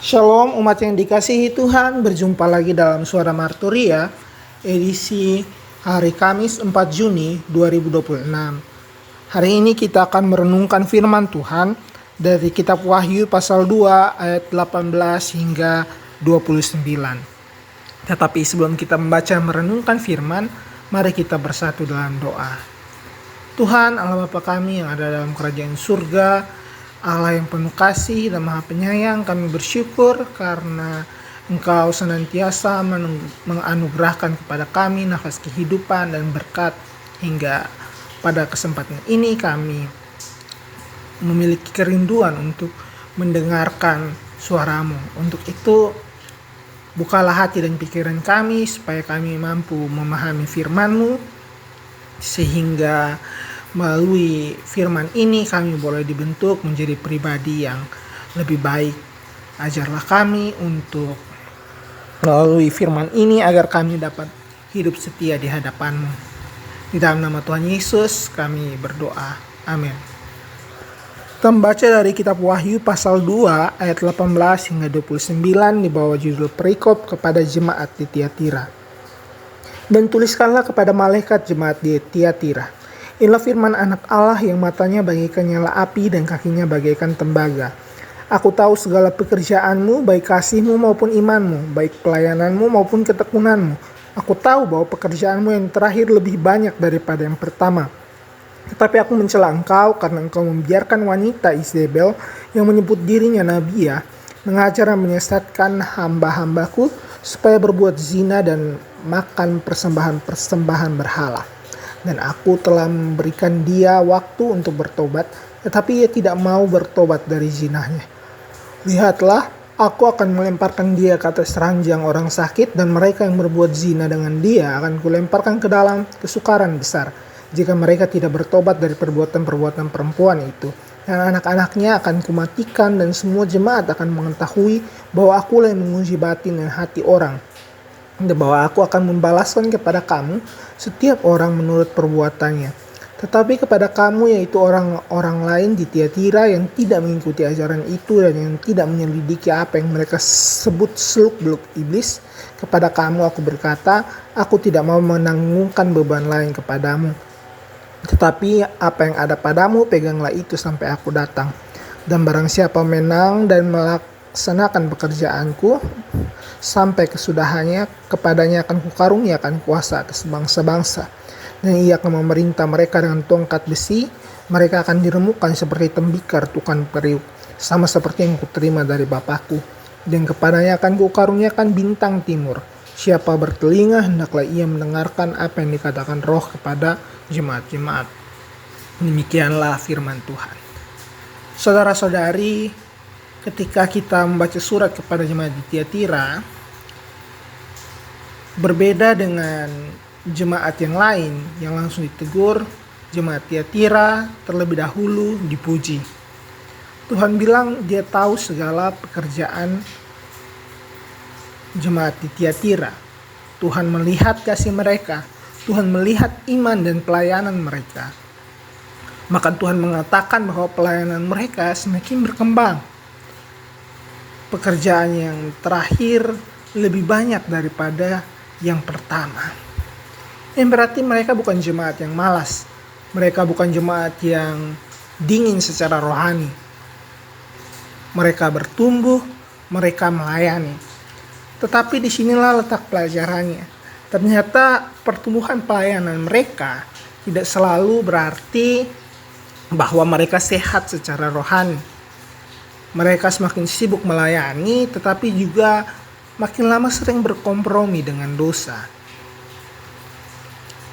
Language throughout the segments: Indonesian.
Shalom umat yang dikasihi Tuhan, berjumpa lagi dalam Suara Marturia, edisi hari Kamis 4 Juni 2026. Hari ini kita akan merenungkan firman Tuhan dari kitab Wahyu pasal 2 ayat 18 hingga 29. Tetapi sebelum kita membaca dan merenungkan firman, mari kita bersatu dalam doa. Tuhan Allah Bapa kami yang ada dalam kerajaan surga, Allah yang penuh kasih dan maha penyayang, kami bersyukur karena Engkau senantiasa menganugerahkan kepada kami nafas kehidupan dan berkat, hingga pada kesempatan ini kami memiliki kerinduan untuk mendengarkan suaramu. Untuk itu bukalah hati dan pikiran kami supaya kami mampu memahami firman-Mu, sehingga melalui firman ini kami boleh dibentuk menjadi pribadi yang lebih baik. Ajarlah kami untuk melalui firman ini agar kami dapat hidup setia di hadapan-Mu. Di dalam nama Tuhan Yesus kami berdoa. Amin. Kita membaca dari kitab Wahyu pasal 2 ayat 18 hingga 29 di bawah judul perikop kepada jemaat di Tiatira. Dan tuliskanlah kepada malaikat jemaat di Tiatira. Inilah firman anak Allah yang matanya bagaikan nyala api dan kakinya bagaikan tembaga. Aku tahu segala pekerjaanmu, baik kasihmu maupun imanmu, baik pelayananmu maupun ketekunanmu. Aku tahu bahwa pekerjaanmu yang terakhir lebih banyak daripada yang pertama. Tetapi aku mencela engkau karena engkau membiarkan wanita Isabel yang menyebut dirinya Nabiya mengajar dan menyesatkan hamba-hambaku supaya berbuat zina dan makan persembahan-persembahan berhala. Dan aku telah memberikan dia waktu untuk bertobat, tetapi ia tidak mau bertobat dari zinahnya. Lihatlah, aku akan melemparkan dia ke atas ranjang orang sakit, dan mereka yang berbuat zina dengan dia akan kulemparkan ke dalam kesukaran besar, jika mereka tidak bertobat dari perbuatan-perbuatan perempuan itu. Dan anak-anaknya akan kumatikan, dan semua jemaat akan mengetahui bahwa akulah yang menguji batin dan hati orang, dan bahwa aku akan membalaskan kepada kamu setiap orang menurut perbuatannya. Tetapi kepada kamu, yaitu orang-orang lain di Tiatira yang tidak mengikuti ajaran itu dan yang tidak menyelidiki apa yang mereka sebut seluk-beluk iblis, kepada kamu aku berkata, aku tidak mau menanggungkan beban lain kepadamu. Tetapi apa yang ada padamu, peganglah itu sampai aku datang. Dan barang siapa menang dan melaksanakan pekerjaanku sampai kesudahannya, kepadanya akan kukaruniakan kuasa atas bangsa-bangsa. Dan ia akan memerintah mereka dengan tongkat besi. Mereka akan diremukkan seperti tembikar tukang periuk, sama seperti yang kuterima dari Bapakku. Dan kepadanya akan kukaruniakan bintang timur. Siapa bertelinga, hendaklah ia mendengarkan apa yang dikatakan Roh kepada jemaat-jemaat. Demikianlah firman Tuhan. Saudara-saudari, ketika kita membaca surat kepada jemaat di Tiatira, berbeda dengan jemaat yang lain yang langsung ditegur, jemaat Tiatira terlebih dahulu dipuji. Tuhan bilang dia tahu segala pekerjaan jemaat di Tiatira. Tuhan melihat kasih mereka, Tuhan melihat iman dan pelayanan mereka. Maka Tuhan mengatakan bahwa pelayanan mereka semakin berkembang. Pekerjaan yang terakhir lebih banyak daripada yang pertama. Yang berarti mereka bukan jemaat yang malas. Mereka bukan jemaat yang dingin secara rohani. Mereka bertumbuh, mereka melayani. Tetapi disinilah letak pelajarannya. Ternyata pertumbuhan pelayanan mereka tidak selalu berarti bahwa mereka sehat secara rohani. Mereka semakin sibuk melayani, tetapi juga makin lama sering berkompromi dengan dosa.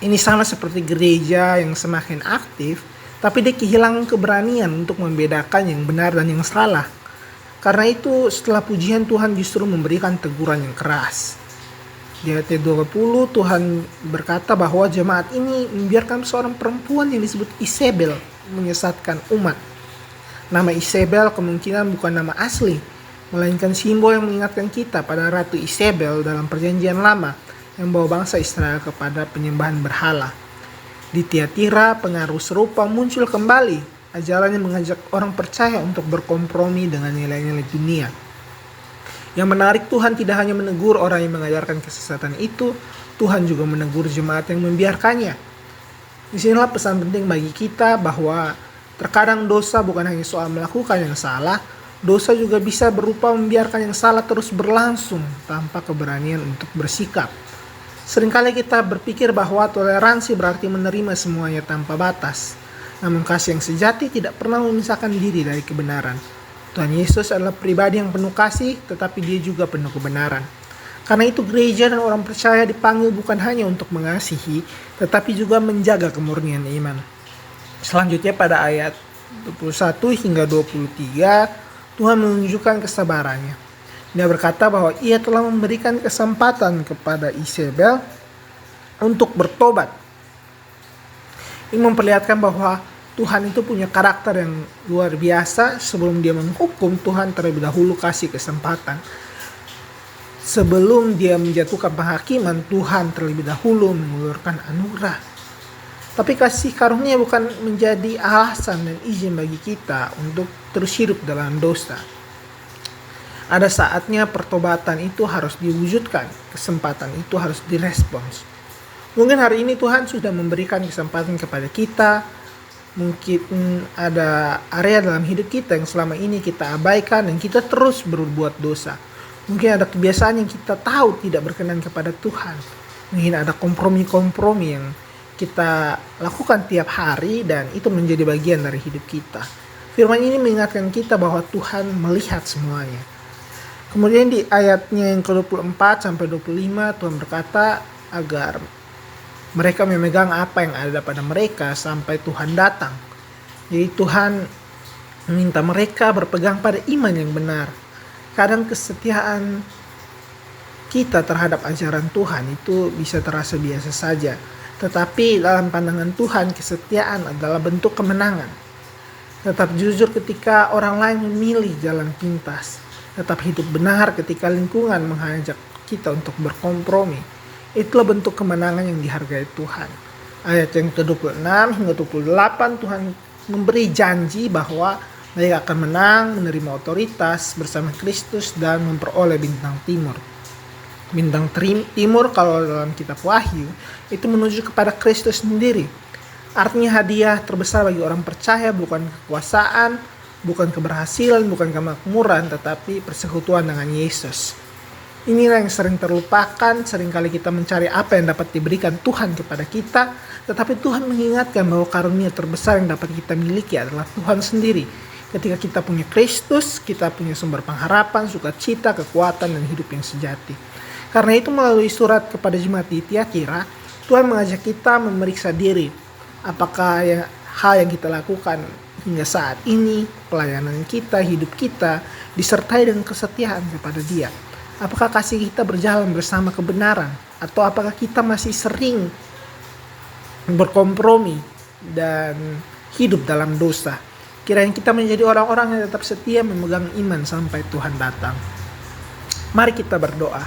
Ini sama seperti gereja yang semakin aktif, tapi dia kehilangan keberanian untuk membedakan yang benar dan yang salah. Karena itu setelah pujian, Tuhan justru memberikan teguran yang keras. Di ayat 20 Tuhan berkata bahwa jemaat ini membiarkan seorang perempuan yang disebut Isabel menyesatkan umat. Nama Isabel kemungkinan bukan nama asli, melainkan simbol yang mengingatkan kita pada Ratu Isabel dalam Perjanjian Lama yang membawa bangsa Israel kepada penyembahan berhala. Di Tiatira pengaruh serupa muncul kembali. Ajarannya mengajak orang percaya untuk berkompromi dengan nilai-nilai dunia. Yang menarik, Tuhan tidak hanya menegur orang yang mengajarkan kesesatan itu, Tuhan juga menegur jemaat yang membiarkannya. Disinilah pesan penting bagi kita bahwa terkadang dosa bukan hanya soal melakukan yang salah, dosa juga bisa berupa membiarkan yang salah terus berlangsung tanpa keberanian untuk bersikap. Seringkali kita berpikir bahwa toleransi berarti menerima semuanya tanpa batas. Namun kasih yang sejati tidak pernah memisahkan diri dari kebenaran. Tuhan Yesus adalah pribadi yang penuh kasih, tetapi dia juga penuh kebenaran. Karena itu gereja dan orang percaya dipanggil bukan hanya untuk mengasihi, tetapi juga menjaga kemurnian iman. Selanjutnya pada ayat 21 hingga 23, Tuhan menunjukkan kesabarannya. Dia berkata bahwa ia telah memberikan kesempatan kepada Isabel untuk bertobat. Ini memperlihatkan bahwa Tuhan itu punya karakter yang luar biasa. Sebelum dia menghukum, Tuhan terlebih dahulu kasih kesempatan. Sebelum dia menjatuhkan penghakiman, Tuhan terlebih dahulu mengulurkan anugerah. Tapi kasih karunia bukan menjadi alasan dan izin bagi kita untuk terus hidup dalam dosa. Ada saatnya pertobatan itu harus diwujudkan, kesempatan itu harus direspons. Mungkin hari ini Tuhan sudah memberikan kesempatan kepada kita. Mungkin ada area dalam hidup kita yang selama ini kita abaikan dan kita terus berbuat dosa. Mungkin ada kebiasaan yang kita tahu tidak berkenan kepada Tuhan. Mungkin ada kompromi-kompromi yang kita lakukan tiap hari dan itu menjadi bagian dari hidup kita. Firman ini mengingatkan kita bahwa Tuhan melihat semuanya. Kemudian di ayatnya yang ke-24 sampai 25 Tuhan berkata agar mereka memegang apa yang ada pada mereka sampai Tuhan datang. Jadi Tuhan meminta mereka berpegang pada iman yang benar. Kadang kesetiaan kita terhadap ajaran Tuhan itu bisa terasa biasa saja. Tetapi dalam pandangan Tuhan, kesetiaan adalah bentuk kemenangan. Tetap jujur ketika orang lain memilih jalan pintas. Tetap hidup benar ketika lingkungan mengajak kita untuk berkompromi. Itulah bentuk kemenangan yang dihargai Tuhan. Ayat yang ke-26 hingga 28 Tuhan memberi janji bahwa mereka akan menang, menerima otoritas bersama Kristus dan memperoleh bintang timur. Bintang timur kalau dalam kitab Wahyu itu menuju kepada Kristus sendiri. Artinya hadiah terbesar bagi orang percaya bukan kekuasaan, bukan keberhasilan, bukan kemakmuran, tetapi persekutuan dengan Yesus. Inilah yang sering terlupakan, seringkali kita mencari apa yang dapat diberikan Tuhan kepada kita, tetapi Tuhan mengingatkan bahwa karunia terbesar yang dapat kita miliki adalah Tuhan sendiri. Ketika kita punya Kristus, kita punya sumber pengharapan, sukacita, kekuatan, dan hidup yang sejati. Karena itu melalui surat kepada jemaat di Tiatira, Tuhan mengajak kita memeriksa diri. Apakah hal yang kita lakukan hingga saat ini, pelayanan kita, hidup kita, disertai dengan kesetiaan kepada Dia. Apakah kasih kita berjalan bersama kebenaran? Atau apakah kita masih sering berkompromi dan hidup dalam dosa? Kiranya kita menjadi orang-orang yang tetap setia memegang iman sampai Tuhan datang. Mari kita berdoa.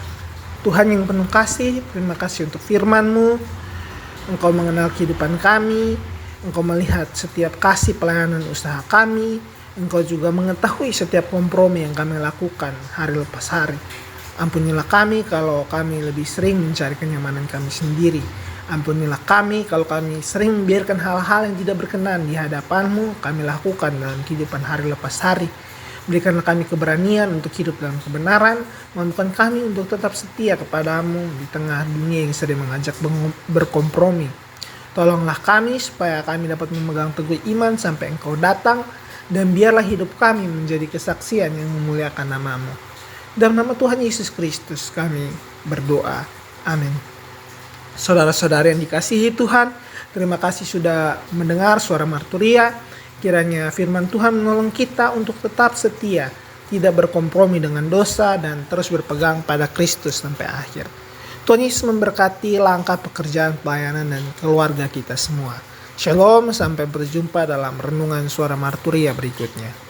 Tuhan yang penuh kasih, terima kasih untuk firman-Mu. Engkau mengenal kehidupan kami. Engkau melihat setiap kasih pelayanan usaha kami. Engkau juga mengetahui setiap kompromi yang kami lakukan hari lepas hari. Ampunilah kami kalau kami lebih sering mencari kenyamanan kami sendiri. Ampunilah kami kalau kami sering membiarkan hal-hal yang tidak berkenan di hadapan-Mu kami lakukan dalam kehidupan hari lepas hari. Berikanlah kami keberanian untuk hidup dalam kebenaran. Mampukan kami untuk tetap setia kepada-Mu di tengah dunia yang sering mengajak berkompromi. Tolonglah kami supaya kami dapat memegang teguh iman sampai Engkau datang. Dan biarlah hidup kami menjadi kesaksian yang memuliakan nama-Mu. Dalam nama Tuhan Yesus Kristus kami berdoa. Amin. Saudara-saudara yang dikasihi Tuhan, terima kasih sudah mendengar suara Marturia. Kiranya firman Tuhan menolong kita untuk tetap setia, tidak berkompromi dengan dosa, dan terus berpegang pada Kristus sampai akhir. Tuhan Yesus memberkati langkah pekerjaan pelayanan dan keluarga kita semua. Shalom, sampai berjumpa dalam renungan suara Marturia berikutnya.